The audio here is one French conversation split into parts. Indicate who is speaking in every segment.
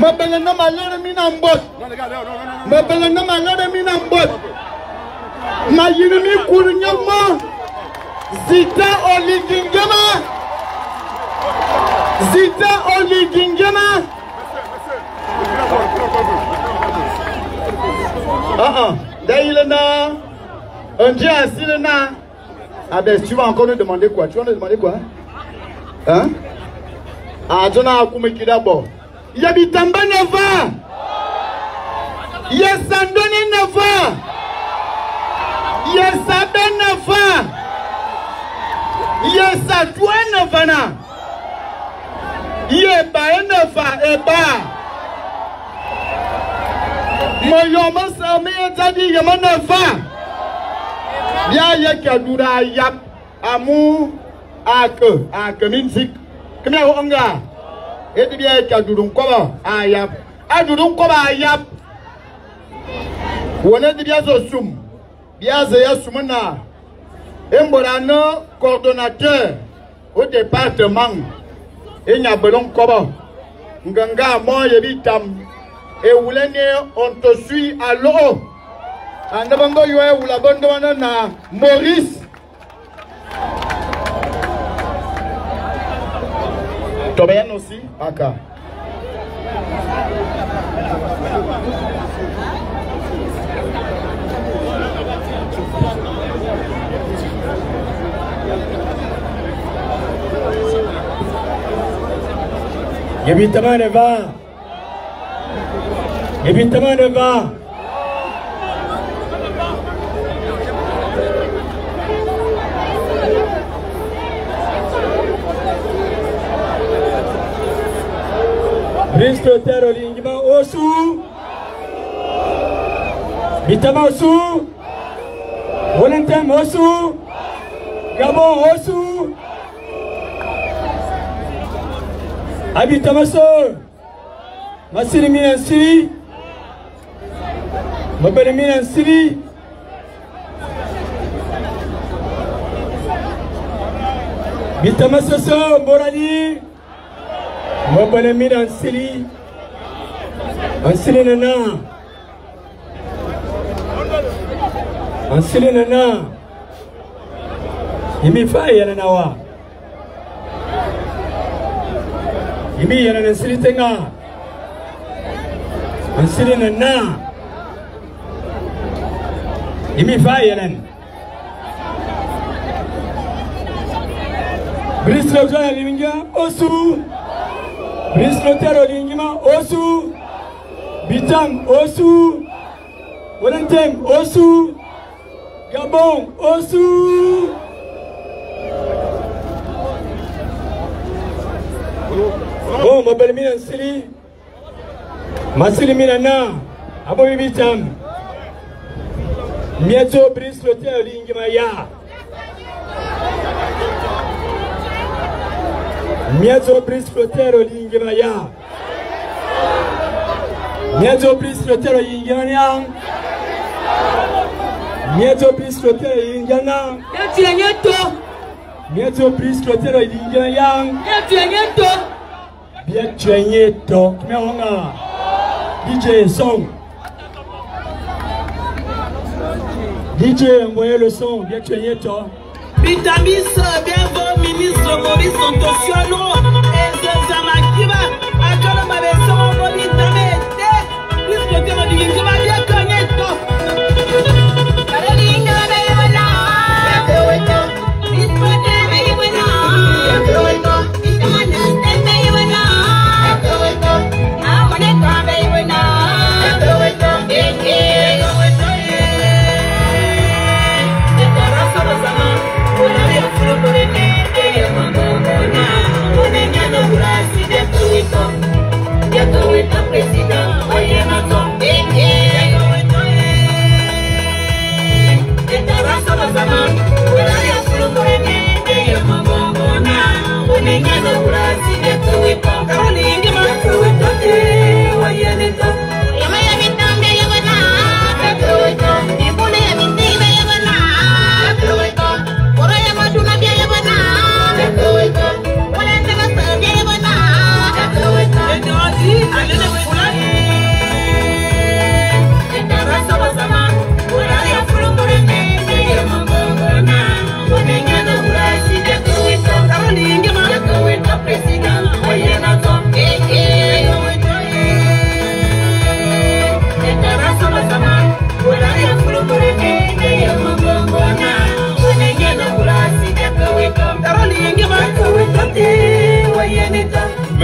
Speaker 1: Mabelena malade minambot. Mabelena malade minambot. Mayinimi kurunyama. Zita oligingema. Zita oligingema. D'ailleurs, un Dieu assis là. Ah ben, tu vas encore nous demander quoi? Tu vas nous demander quoi? Hein? Ah, tu n'as pas dit d'abord. Yabitamba neva. Yesandoni neva. Yesabe neva. Yesadwe nevana. Yeba neva eba. Moyoma sami etadi yama neva. Ya yakadura yap amu ak minzik. Kemia onga. Eti bia kadurun koba ayap. Adurun koba ayap. Wona di bia zo sum. Bia ze ya sumna. Emborano coordonnateur au département. Enya belon koba. Nganga mo yebitam. Et on te suit à l'eau. Andabango yoe ou la bonne na Maurice. Tobayan aussi, Aka.
Speaker 2: Yabitama neva. Yabitama neva. Bristo Terro Lingima Osu Bitama Osu Walentem Osu Gabon Osu Habitama So Masiri Minan Siri Mabere Minan Siri Bitama Soso Morali Mabane Minan Sili Ansili Nana Ansili Nana Imi Faya Nanawa Imi Yana Ansili Tenga Ansili Nana Imi Faya Nan Brislo Jaya Liminga Osu Bristo Terro Lingima Osu Bitam Osu Walentem Osu Gabon Osu Bon, mabel minan sili Masili minana Abobi Bitam Mieto Bristo Terro Lingima ya Mieto Bristo Terro Lingima ya Mieto Bristo Terro Lingima ya Mieto Bristo Terro Lingima ya Mieto Bristo Terro Lingima ya Bien tuenyeto Kimeonga DJ Song DJ envoyez le son bien tuenyeto
Speaker 3: Bitamis, bienvenue, ministre Maurice Santosiano, et Zamakiba, à Kalama,
Speaker 4: Presidente.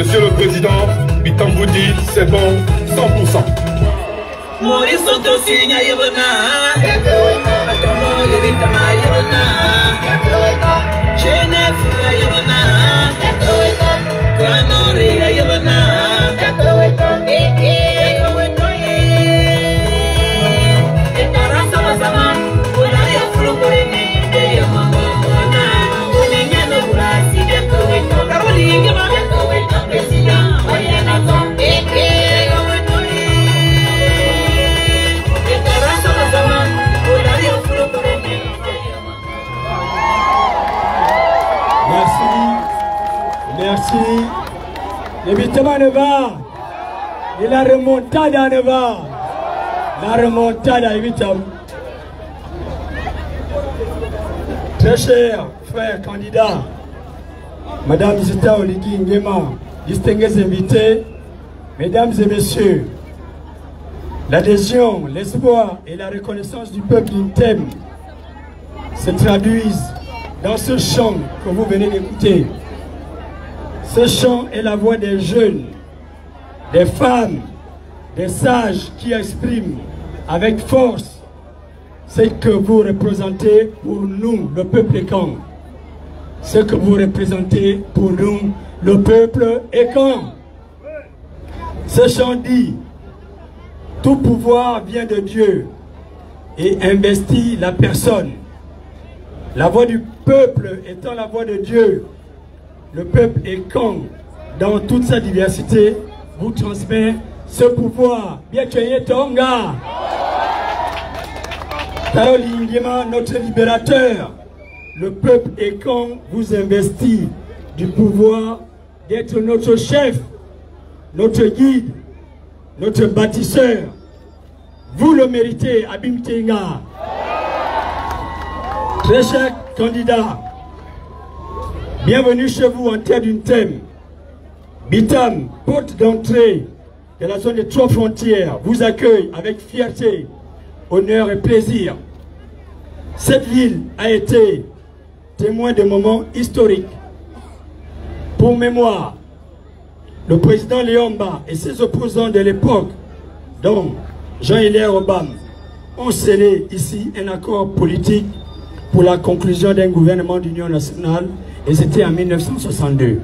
Speaker 4: Monsieur le Président, Bitam vous dit, c'est bon, 100%.
Speaker 3: Maurice Santosina Yevana, Yevitama Yevana, Genève Yevana, Granori Yevana,
Speaker 2: Merci. L'évitement ne va. Et la remontada ne va. La remontada évitam. Très cher frère candidat, Madame Zita Oligui Nguema, distingués invités, Mesdames et Messieurs, l'adhésion, l'espoir et la reconnaissance du peuple d'Intem se traduisent dans ce chant que vous venez d'écouter. Ce chant est la voix des jeunes, des femmes, des sages qui expriment avec force ce que vous représentez pour nous, le peuple écan. Ce que vous représentez pour nous, le peuple écan. Ce chant dit, tout pouvoir vient de Dieu et investit la personne. La voix du peuple étant la voix de Dieu, le peuple écan, dans toute sa diversité, vous transmet ce pouvoir. Bien que Tonga, Taroli Nguema, notre libérateur, le peuple écan vous investit du pouvoir d'être notre chef, notre guide, notre bâtisseur. Vous le méritez, Abim Tenga. Très cher candidat, bienvenue chez vous en terre d'une thème. Bitam, porte d'entrée de la zone des 3 frontières, vous accueille avec fierté, honneur et plaisir. Cette ville a été témoin de moments historiques. Pour mémoire, le président Léomba et ses opposants de l'époque, dont Jean-Hilaire Obama, ont scellé ici un accord politique pour la conclusion d'un gouvernement d'union nationale, et c'était en 1962.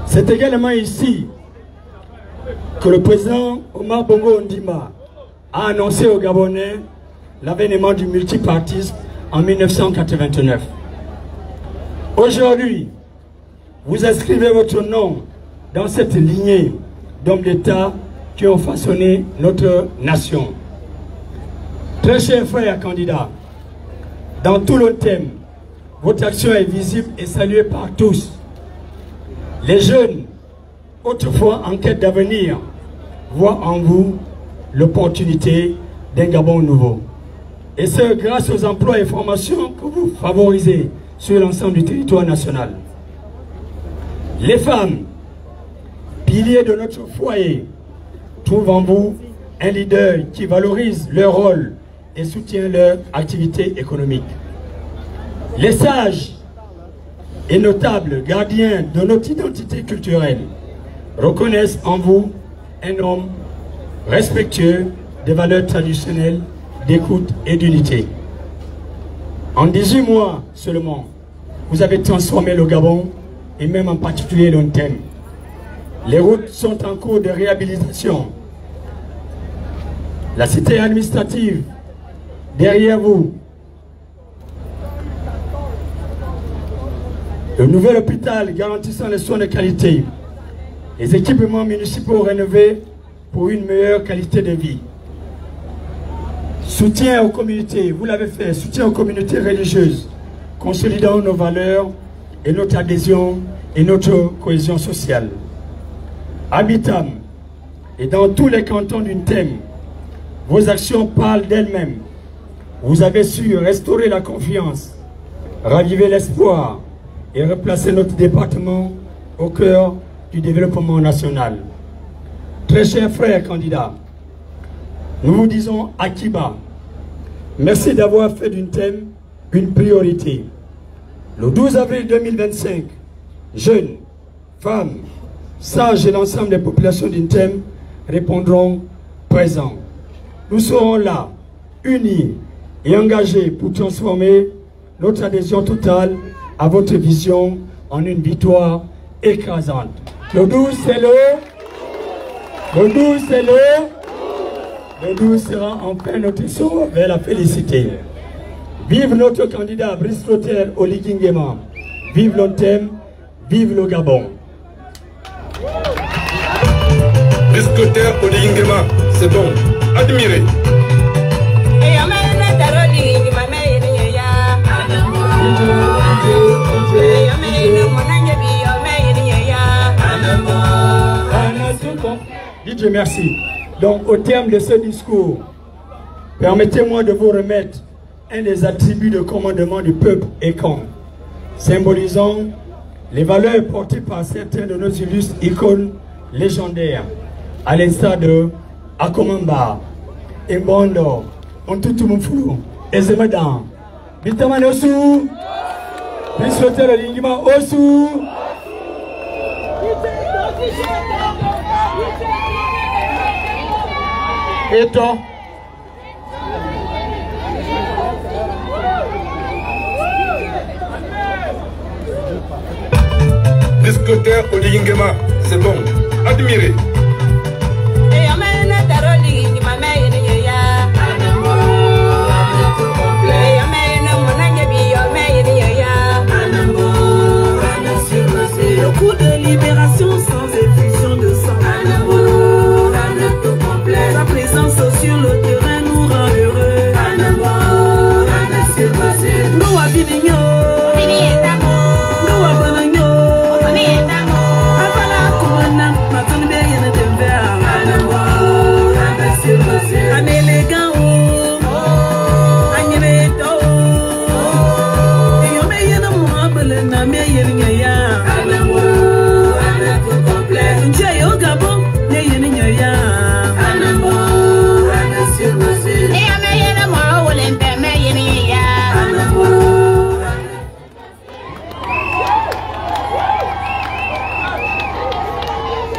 Speaker 2: C'est également ici que le président Omar Bongo Ondimba a annoncé aux Gabonais l'avènement du multipartisme en 1989. Aujourd'hui, vous inscrivez votre nom dans cette lignée d'hommes d'État qui ont façonné notre nation. Très chers frères et candidats, dans tout le thème, votre action est visible et saluée par tous. Les jeunes, autrefois en quête d'avenir, voient en vous l'opportunité d'un Gabon nouveau. Et c'est grâce aux emplois et formations que vous favorisez sur l'ensemble du territoire national. Les femmes, piliers de notre foyer, trouvent en vous un leader qui valorise leur rôle et soutient leur activité économique. Les sages et notables gardiens de notre identité culturelle reconnaissent en vous un homme respectueux des valeurs traditionnelles d'écoute et d'unité. En 18 mois seulement, vous avez transformé le Gabon et même en particulier l'Ontem. Les routes sont en cours de réhabilitation. La cité administrative derrière vous. Le nouvel hôpital garantissant les soins de qualité. Les équipements municipaux rénovés pour une meilleure qualité de vie. Soutien aux communautés, vous l'avez fait, soutien aux communautés religieuses, consolidant nos valeurs et notre adhésion et notre cohésion sociale. À Bitam et dans tous les cantons d'une thème, vos actions parlent d'elles-mêmes. Vous avez su restaurer la confiance, raviver l'espoir et replacer notre département au cœur du développement national. Très chers frères candidats, nous vous disons Akiba, merci d'avoir fait d'une thème une priorité. Le 12 avril 2025, jeunes, femmes, sages et l'ensemble des populations d'Intem répondront présents. Nous serons là, unis et engagés pour transformer notre adhésion totale à votre vision en une victoire écrasante. Le 12, c'est le 12, c'est le 12 sera enfin notre saut vers la félicité. Vive notre candidat Brice Clotaire Oligui Nguema. Vive l'ONTEM, vive le Gabon.
Speaker 4: Brice Clotaire Oligui Nguema, c'est bon, admirez.
Speaker 2: DJ, merci. Donc, au terme de ce discours, permettez-moi de vous remettre un des attributs de commandement du peuple Ekong, symbolisant les valeurs portées par certains de nos illustres icônes légendaires, à l'instar de Akomamba, Mbondo, Ontutumufulu, Ezemedan, Bitaman Osu, Brice Clotaire Oligui Nguema Osu.
Speaker 1: Et toi?
Speaker 4: Brice Clotaire Oligui Nguema, c'est bon, admirez.
Speaker 3: Le coup de libération sans effusion de sang. Sa présence sur le terrain nous rend heureux. Nous habillons.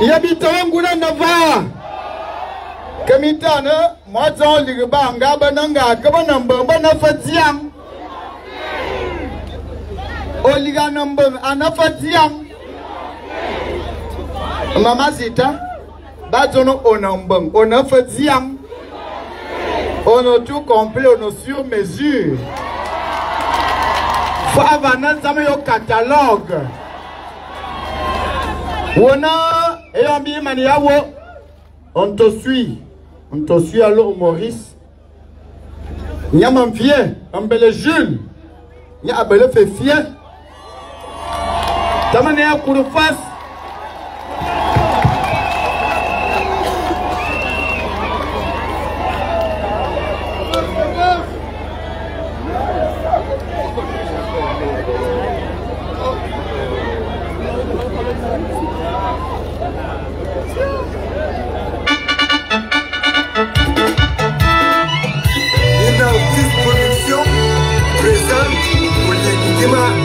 Speaker 1: Yabitanguna Nava Kamitana, Mazon Ligabanga, Bananga, Kabanamba, Banafatiam Oliga number Anafatiam Mama Zita, Bazono Onambang, Onafatiam On a tout complet, on a sur mesure. Faut avancer dans le catalogue. On a et on dit maniawo, on te suit alors Maurice. N'y a mon fier, on belle Jules, n'y a belle fait fier. T'as mené un coup de face.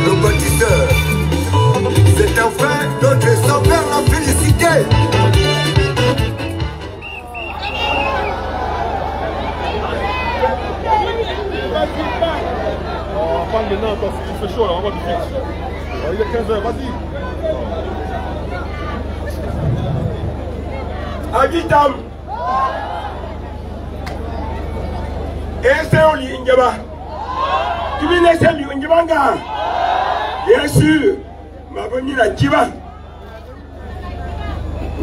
Speaker 5: Le bâtisseur, c'est enfin notre sauveur, la félicité.
Speaker 4: On parle maintenant parce qu'il fait chaud là, on va du fixe. Il est 15h, vas-y. Agitam. Et c'est Oligui Nguema. Tu viens de saluer Oligui Nguema. Bien sûr, ma venue à Kiva.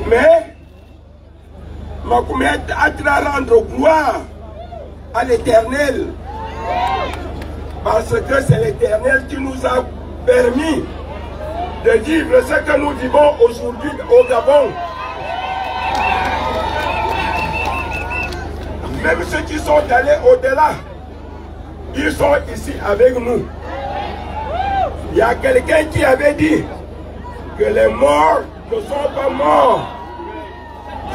Speaker 4: Mais, ma comète a à rendre gloire à l'Éternel. Parce que c'est l'Éternel qui nous a permis de vivre ce que nous vivons aujourd'hui au Gabon. Même ceux qui sont allés au-delà, ils sont ici avec nous. Il y a quelqu'un qui avait dit que les morts ne sont pas morts.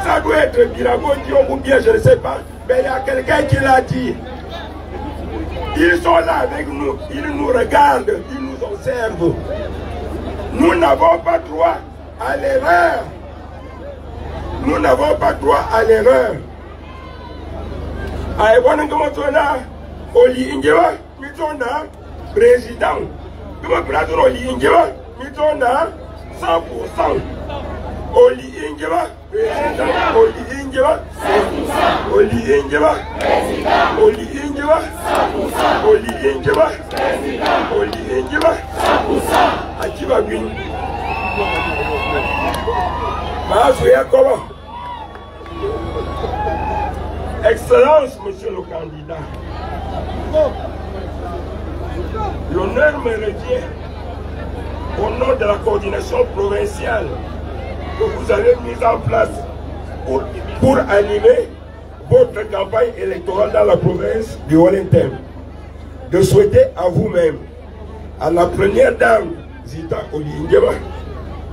Speaker 4: Ça doit être Birago Dion ou bien je ne sais pas. Mais il y a quelqu'un qui l'a dit. Ils sont là avec nous, ils nous regardent, ils nous observent. Nous n'avons pas droit à l'erreur. Nous n'avons pas droit à l'erreur. Aïwana Gamatona, Oli Ingewa, Mitona, président. Comment président Oli Ingewa, Mitona, 100%. Oli Ingewa, président. Oli Ingewa, 100%. Oli Ingewa, président. Oli Ingewa, 100%. Oli Ingewa, président. Oli Ingewa, 100%. Akiba Bin. Maazouya Koba. Excellence, monsieur le candidat. L'honneur me revient au nom de la coordination provinciale que vous avez mise en place pour animer votre campagne électorale dans la province du Wellington. De souhaiter à vous-même, à la première dame Zita Oli-Ingema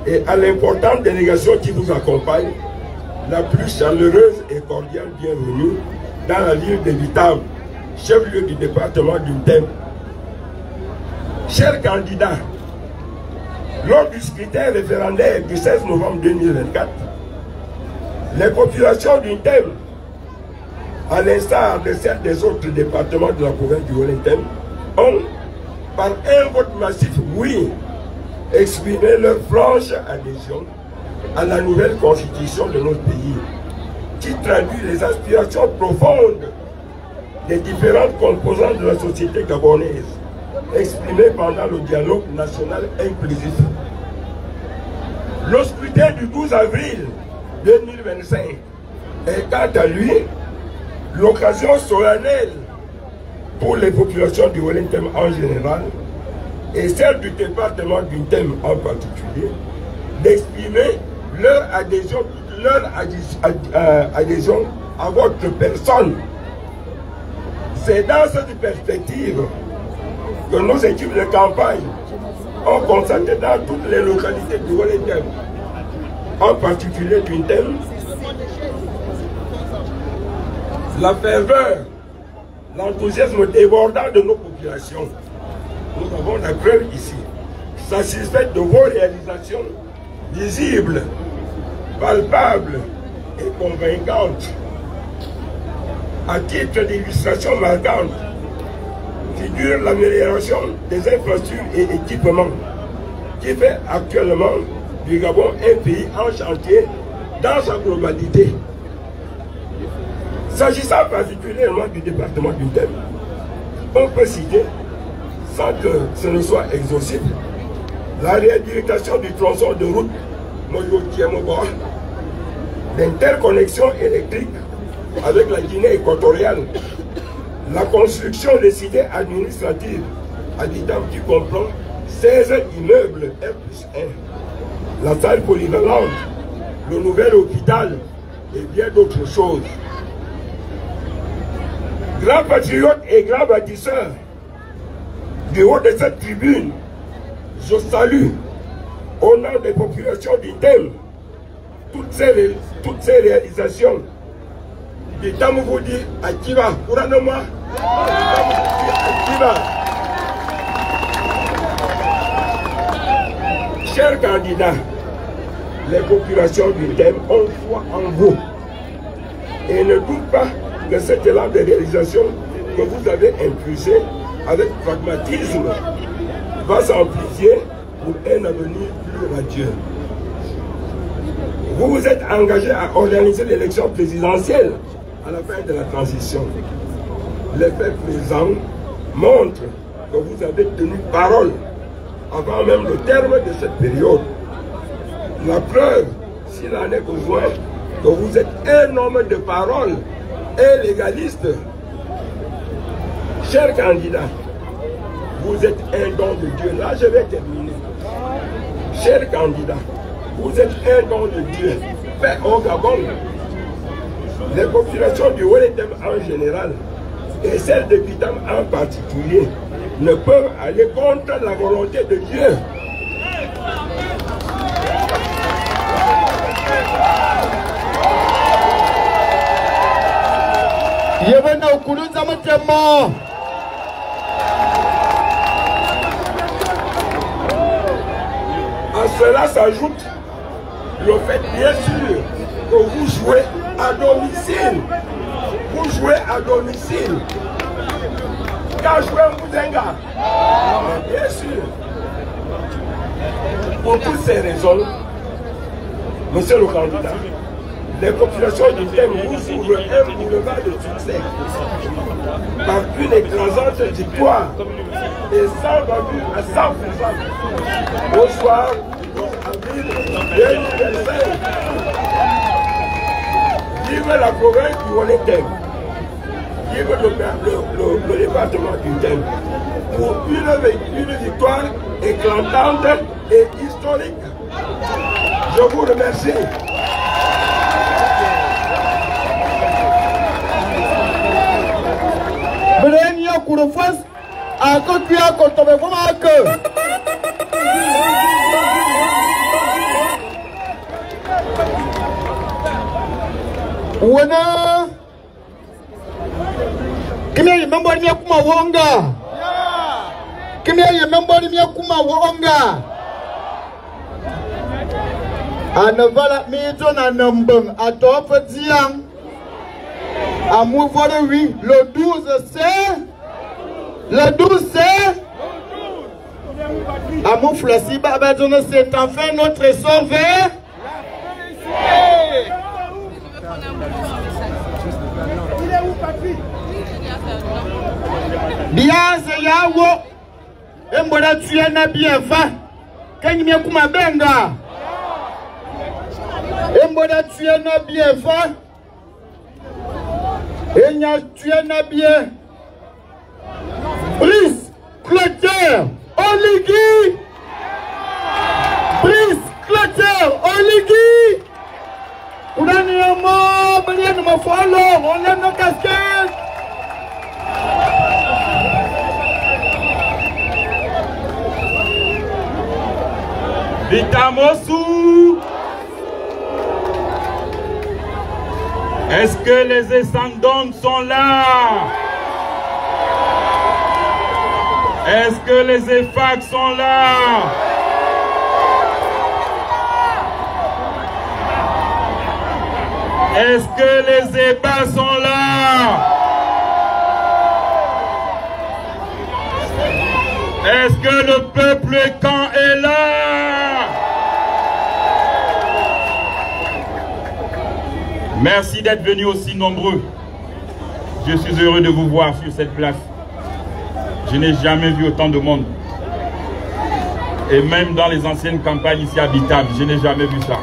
Speaker 4: et à l'importante délégation qui vous accompagne, la plus chaleureuse et cordiale bienvenue dans la ville de Vitam, chef-lieu du département du Ntem. Chers candidats, lors du scrutin référendaire du 16 novembre 2024, les populations du Ntem, à l'instar de celles des autres départements de la province du Wellington, ont, par un vote massif oui, exprimé leur franche adhésion à la nouvelle constitution de notre pays, qui traduit les aspirations profondes des différentes composantes de la société gabonaise, exprimées pendant le dialogue national inclusif. Le scrutin du 12 avril 2025 est quant à lui l'occasion solennelle pour les populations du Wellington en général et celle du département du Ntem en particulier d'exprimer leur adhésion à votre personne. C'est dans cette perspective que nos équipes de campagne ont constaté dans toutes les localités du Wellington, en particulier du Ntem, la ferveur, l'enthousiasme débordant de nos populations. Nous avons la preuve ici, satisfaite de vos réalisations visibles, palpables et convaincantes. À titre d'illustration marquante, figure l'amélioration des infrastructures et équipements qui fait actuellement du Gabon un pays en chantier dans sa globalité. S'agissant particulièrement du département du Ntem, on peut citer, sans que ce ne soit exhaustif, la réhabilitation du tronçon de route Moyo-Tiemoba, l'interconnexion électrique avec la Guinée équatoriale, la construction des cités administratives à Vitam qui comprend 16 immeubles R+1, la salle polyvalente, le nouvel hôpital et bien d'autres choses. Grands patriotes et grands bâtisseurs, du haut de cette tribune, je salue au nom des populations du Ntem toutes ces réalisations. Vitam vous dit Akiba, Kouranoma, Akiba. Chers candidats, les populations du Ntem ont foi en vous et ne doutent pas que cet élan de réalisation que vous avez impulsé avec pragmatisme va s'amplifier pour un avenir plus radieux. Vous vous êtes engagé à organiser l'élection présidentielle à la fin de la transition. Les faits présents montrent que vous avez tenu parole avant même le terme de cette période. La preuve, s'il en est besoin, que vous êtes un homme de parole et légaliste. Chers candidats, vous êtes un don de Dieu. Là, je vais terminer. Chers candidats, vous êtes un don de Dieu fait au Gabon. Les populations du Wellington en général et celles de Vitam en particulier ne peuvent aller contre la volonté de Dieu. À cela s'ajoute le fait bien sûr que vous jouez à domicile. Vous jouez à domicile. Quand jouez Mouzenga, bien sûr. Pour toutes ces raisons, monsieur le candidat, les populations du thème vous ouvrent un boulevard de succès par une écrasante victoire et sans bavure à 100%. Au soir 12 avril 2025. Vive la province du Wallethème. Vive le département du thème. Pour une victoire éclatante et historique. Je vous remercie.
Speaker 1: Brenya Kourofas a continué à contomber vraiment que. Wana Kimya yemembo ni kuma wonga. Kimya yemembo ni kuma wonga. Anavala mito na nambang atofa diang. Amour voilà oui, le 12 c'est. Le 12 c'est. Amour Flassiba Abadjono, c'est enfin notre essor vers. Bien c'est Yawo. Et moi tu es na bien fa. Quand il me kuma benga. Et moi tu es na bien fa. Et tu es na bien. Brice Clotaire Oligui. Brice Clotaire Oligui. On a un mot, on a nos casquettes.
Speaker 6: Vitamosu. Est-ce que les descendants sont là? Est-ce que les EFAC sont là? Est-ce que les EBA sont là? Est-ce que le peuple camp est là? Merci d'être venus aussi nombreux. Je suis heureux de vous voir sur cette place. Je n'ai jamais vu autant de monde. Et même dans les anciennes campagnes ici à Bitam, je n'ai jamais vu ça.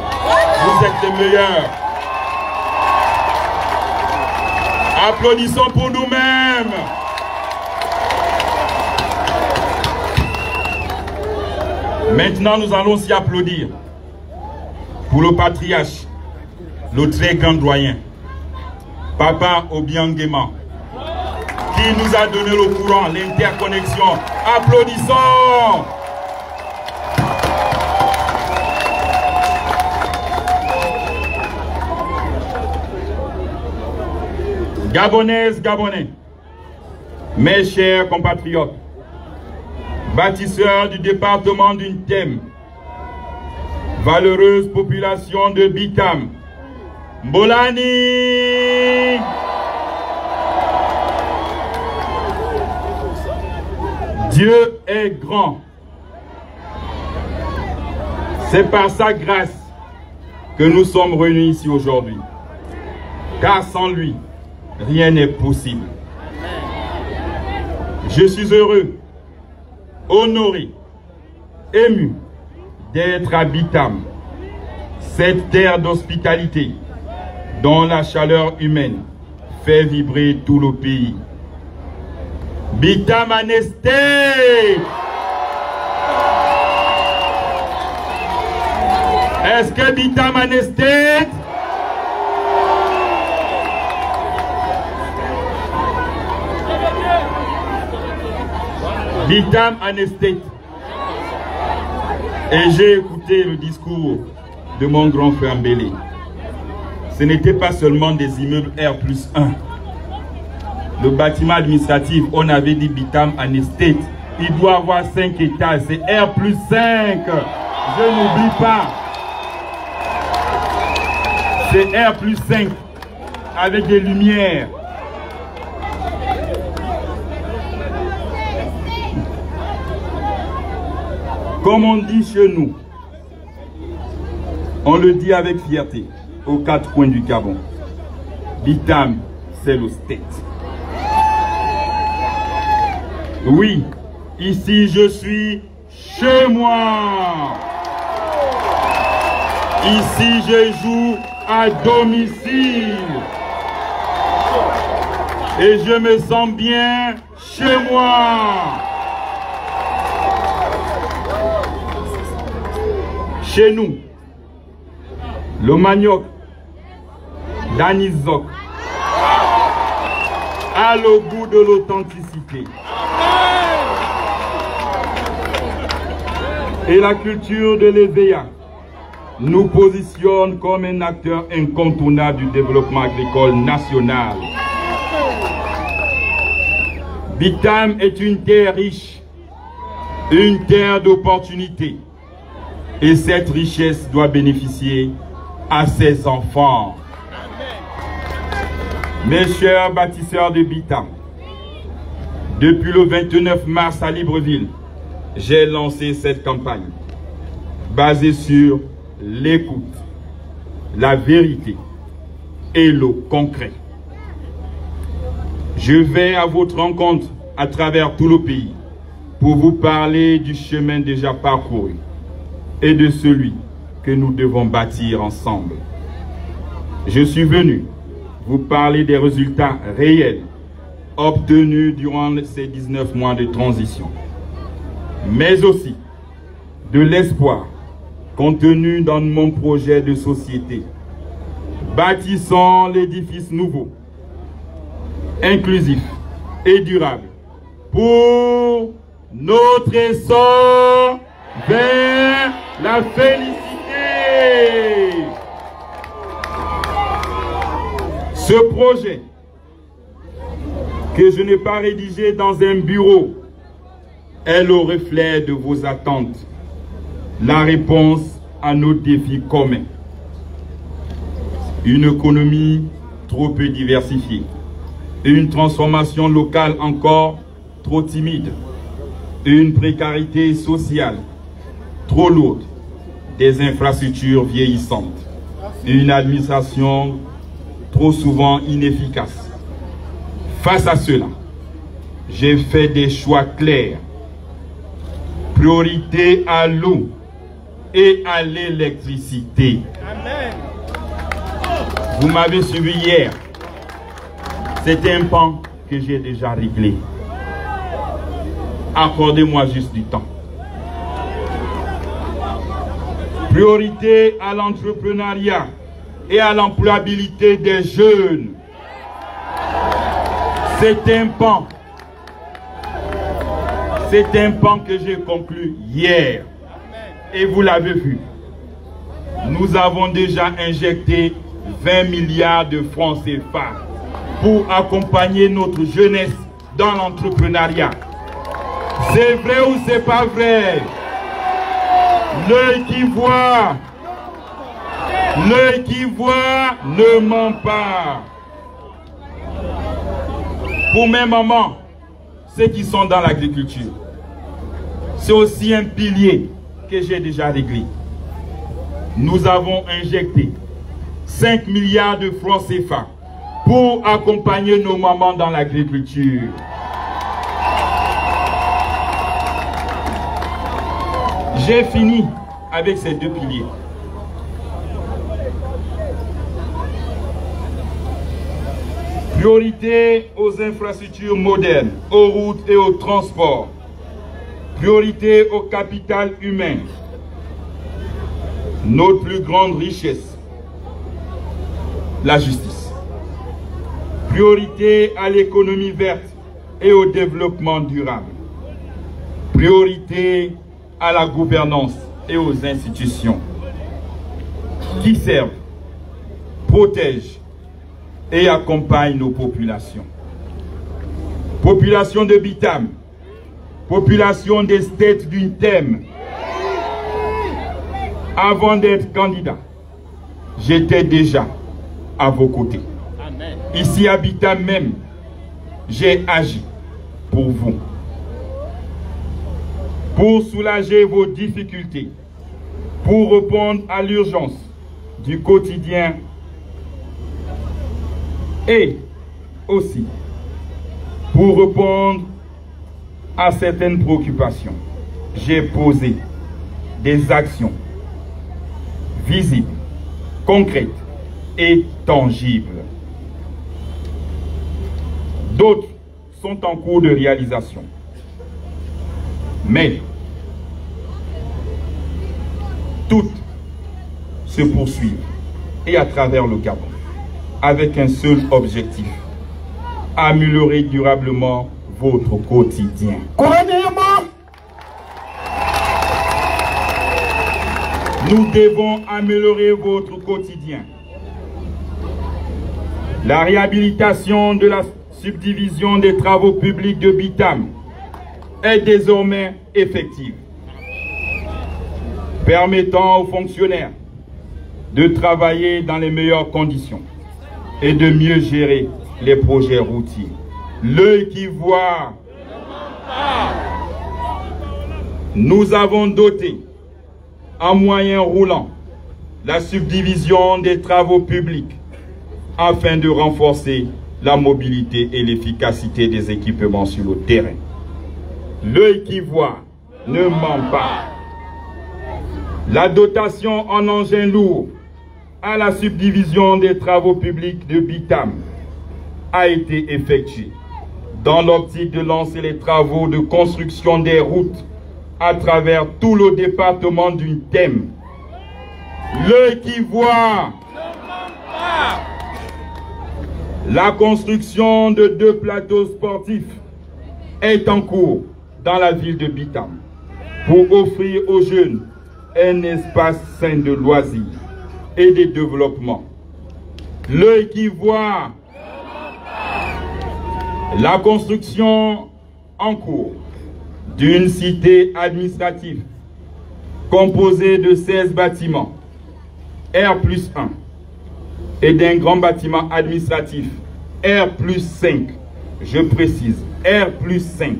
Speaker 6: Vous êtes les meilleurs. Applaudissons pour nous-mêmes. Maintenant, nous allons s'y applaudir pour le patriarche, le très grand doyen, Papa Obiangema, qui nous a donné le courant, l'interconnexion. Applaudissons. Gabonaises, Gabonais, mes chers compatriotes, bâtisseurs du département du Thème, valeureuse population de Bitam, Mbolani, Dieu est grand. C'est par sa grâce que nous sommes réunis ici aujourd'hui. Car sans lui, rien n'est possible. Je suis heureux, honoré, ému d'être à Bitam, cette terre d'hospitalité dont la chaleur humaine fait vibrer tout le pays. Bitam Anesté. Est-ce que Bitam Anesté? Bitam Anesté. Et j'ai écouté le discours de mon grand frère Mbélé. Ce n'était pas seulement des immeubles R+1. Le bâtiment administratif, on avait dit Bitam Anesté. Il doit avoir 5 étages, c'est R+5. Je n'oublie pas. C'est R+5 avec des lumières. Comme on dit chez nous, on le dit avec fierté, aux quatre coins du Gabon. Bitam, c'est le state. Oui, ici je suis chez moi. Ici je joue à domicile. Et je me sens bien chez moi. Chez nous, le manioc d'Anizok a le goût de l'authenticité. Et la culture de l'Éveilla nous positionne comme un acteur incontournable du développement agricole national. Bitam est une terre riche, une terre d'opportunités. Et cette richesse doit bénéficier à ses enfants. Mes chers bâtisseurs de Bitam, depuis le 29 mars à Libreville, j'ai lancé cette campagne basée sur l'écoute, la vérité et le concret. Je vais à votre rencontre à travers tout le pays pour vous parler du chemin déjà parcouru et de celui que nous devons bâtir ensemble. Je suis venu vous parler des résultats réels obtenus durant ces 19 mois de transition, mais aussi de l'espoir contenu dans mon projet de société, bâtissant l'édifice nouveau, inclusif et durable pour notre essor vers la félicité. Ce projet que je n'ai pas rédigé dans un bureau est le reflet de vos attentes, la réponse à nos défis communs. Une économie trop peu diversifiée, une transformation locale encore trop timide, une précarité sociale trop lourde, des infrastructures vieillissantes, une administration trop souvent inefficace. Face à cela, j'ai fait des choix clairs. Priorité à l'eau et à l'électricité. Vous m'avez suivi hier. C'est un pan que j'ai déjà réglé. Accordez-moi juste du temps. Priorité à l'entrepreneuriat et à l'employabilité des jeunes. C'est un pan. C'est un pan que j'ai conclu hier. Et vous l'avez vu. Nous avons déjà injecté 20 milliards de francs CFA pour accompagner notre jeunesse dans l'entrepreneuriat. C'est vrai ou c'est pas vrai? L'œil qui voit ne ment pas. Pour mes mamans, ceux qui sont dans l'agriculture, c'est aussi un pilier que j'ai déjà réglé. Nous avons injecté 5 milliards de francs CFA pour accompagner nos mamans dans l'agriculture. J'ai fini avec ces deux piliers. Priorité aux infrastructures modernes, aux routes et aux transports. Priorité au capital humain. Notre plus grande richesse, la justice. Priorité à l'économie verte et au développement durable. Priorité à la gouvernance et aux institutions qui servent, protègent et accompagnent nos populations. Population de Bitam, population des States d'Untem. Avant d'être candidat, j'étais déjà à vos côtés. Ici à Bitam même, j'ai agi pour vous. Pour soulager vos difficultés, pour répondre à l'urgence du quotidien et aussi pour répondre à certaines préoccupations. J'ai posé des actions visibles, concrètes et tangibles. D'autres sont en cours de réalisation. Mais toutes se poursuivent et à travers le Gabon avec un seul objectif: améliorer durablement votre quotidien. Nous devons améliorer votre quotidien. La réhabilitation de la subdivision des travaux publics de Bitam est désormais effective, permettant aux fonctionnaires de travailler dans les meilleures conditions et de mieux gérer les projets routiers. L'œil qui voit, nous avons doté en moyens roulants la subdivision des travaux publics afin de renforcer la mobilité et l'efficacité des équipements sur le terrain. L'œil qui voit ne ment pas. La dotation en engins lourds à la subdivision des travaux publics de Bitam a été effectuée dans l'optique de lancer les travaux de construction des routes à travers tout le département du thème. L'œil qui voit. La construction de 2 plateaux sportifs est en cours dans la ville de Bitam pour offrir aux jeunes un espace sain de loisirs et de développement. L'œil qui voit. La construction en cours d'une cité administrative composée de 16 bâtiments R+1 et d'un grand bâtiment administratif R+5. Je précise, R+5.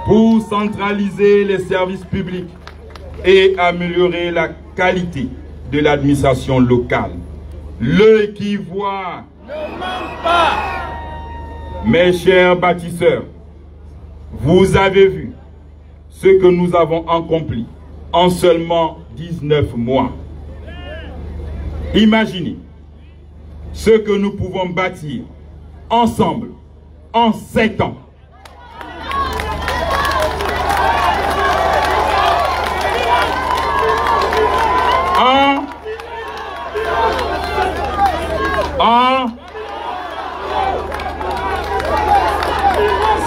Speaker 6: Pour centraliser les services publics et améliorer la qualité de l'administration locale. L'œil qui voit ne ment pas. Mes chers bâtisseurs, vous avez vu ce que nous avons accompli en seulement 19 mois. Imaginez ce que nous pouvons bâtir ensemble en 7 ans.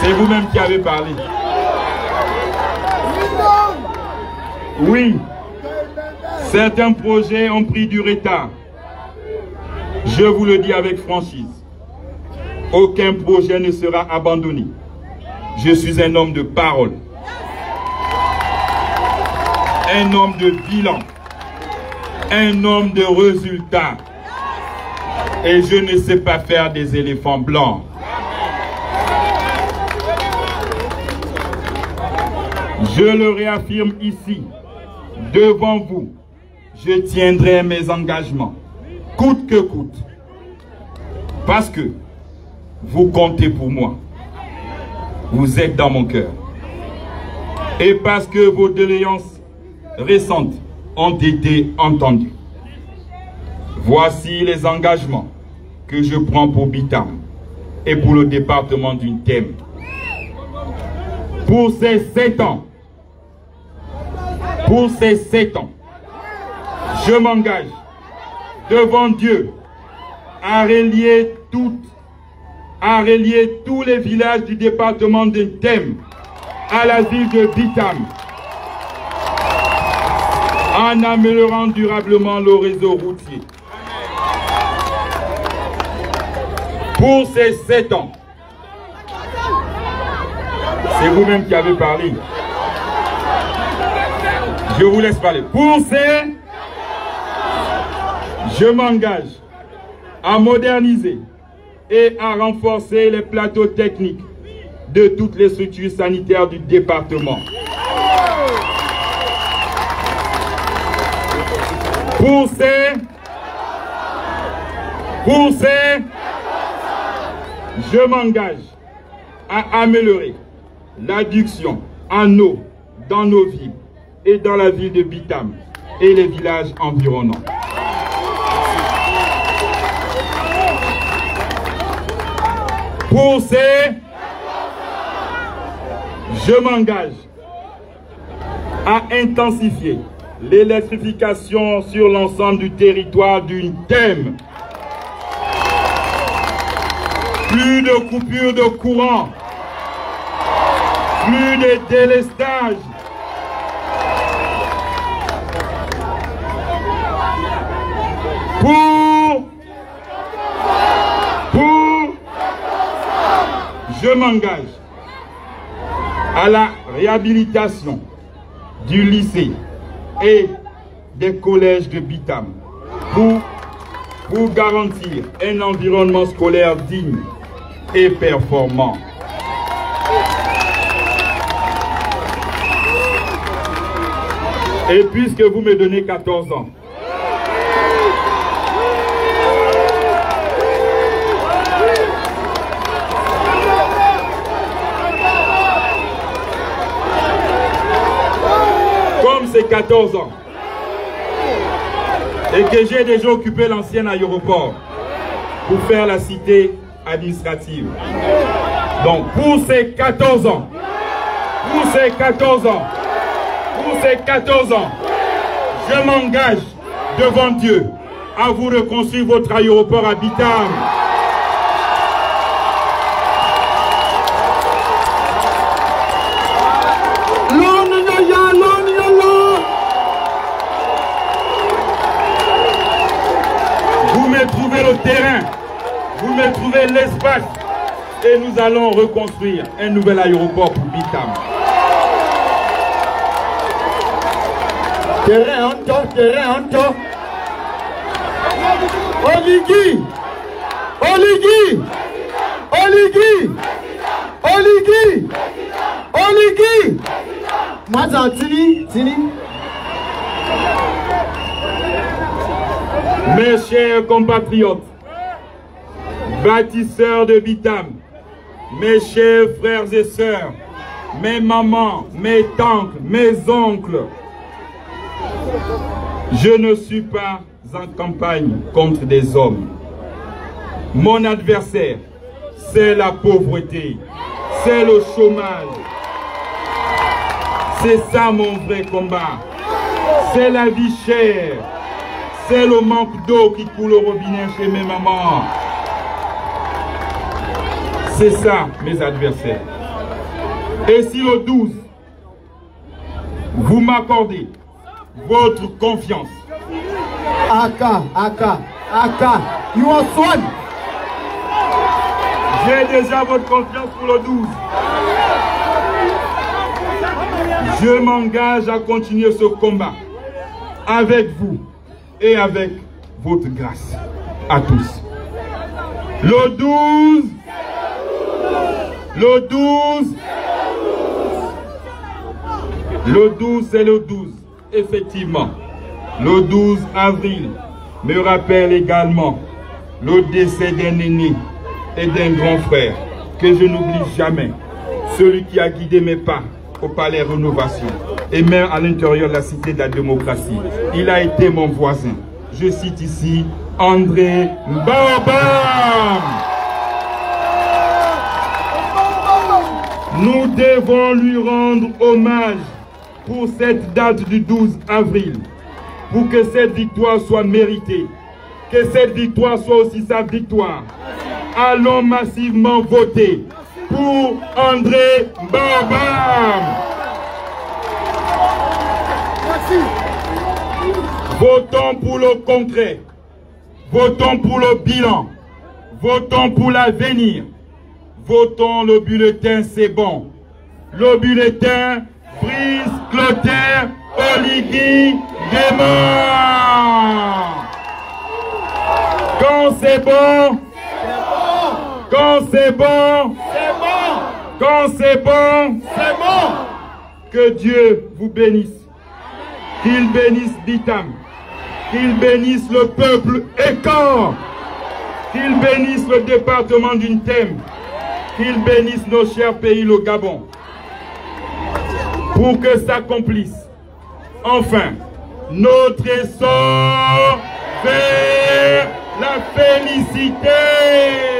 Speaker 6: C'est vous-même qui avez parlé. Oui, certains projets ont pris du retard. Je vous le dis avec franchise. Aucun projet ne sera abandonné. Je suis un homme de parole. Un homme de bilan. Un homme de résultats. Et je ne sais pas faire des éléphants blancs. Je le réaffirme ici, devant vous, je tiendrai mes engagements, coûte que coûte, parce que vous comptez pour moi, vous êtes dans mon cœur, et parce que vos doléances récentes ont été entendues. Voici les engagements que je prends pour Bitam et pour le département du Thème. Pour ces 7 ans, je m'engage devant Dieu à relier tous les villages du département de Thème à la ville de Bitam, en améliorant durablement le réseau routier. Pour ces 7 ans, c'est vous-même qui avez parlé. Je vous laisse parler. Pour ces Je m'engage à moderniser et à renforcer les plateaux techniques de toutes les structures sanitaires du département. Pour ces, je m'engage à améliorer l'adduction en eau dans nos villes et dans la ville de Bitam et les villages environnants. Pour ces, je m'engage à intensifier l'électrification sur l'ensemble du territoire d'une thème. Plus de coupures de courant, plus de délestage. Je m'engage à la réhabilitation du lycée et des collèges de Bitam pour garantir un environnement scolaire digne et performant. Et puisque vous me donnez 14 ans, comme c'est 14 ans, et que j'ai déjà occupé l'ancien aéroport pour faire la cité administrative. Donc pour ces 14 ans, je m'engage devant Dieu à vous reconstruire votre aéroport à Bitam. Vous me trouvez le terrain, vous me trouvez l'espace et nous allons reconstruire un nouvel aéroport pour Bitam.
Speaker 1: Terrain en temps. Oligui. Mazan Tini.
Speaker 6: Mes chers compatriotes, bâtisseurs de Bitam, mes chers frères et sœurs, mes mamans, mes tantes, mes oncles, je ne suis pas en campagne contre des hommes. Mon adversaire, c'est la pauvreté, c'est le chômage. C'est ça mon vrai combat. C'est la vie chère. C'est le manque d'eau qui coule au robinet chez mes mamans. C'est ça mes adversaires. Et si le 12, vous m'accordez votre confiance.
Speaker 1: Aka, you are swan.
Speaker 6: J'ai déjà votre confiance pour le 12. Je m'engage à continuer ce combat avec vous et avec votre grâce à tous. Le 12, c'est le 12, effectivement. Le 12 avril me rappelle également le décès d'un aîné et d'un grand frère que je n'oublie jamais. Celui qui a guidé mes pas au palais Rénovation et même à l'intérieur de la cité de la démocratie. Il a été mon voisin. Je cite ici André Baobam. Nous devons lui rendre hommage pour cette date du 12 avril. Pour que cette victoire soit méritée, que cette victoire soit aussi sa victoire. Allons massivement voter pour André Baobam. Votons pour le concret, votons pour le bilan, votons pour l'avenir, votons le bulletin, c'est bon. Le bulletin Brice Clotaire Oligui Guémon. Quand c'est bon, quand c'est bon, quand c'est bon, que Dieu vous bénisse. Qu'il bénisse Bitam. Qu'il bénisse le peuple Écan. Qu'il bénisse le département d'Untem. Qu'il bénisse nos chers pays, le Gabon. Pour que s'accomplisse enfin notre essor vers la félicité.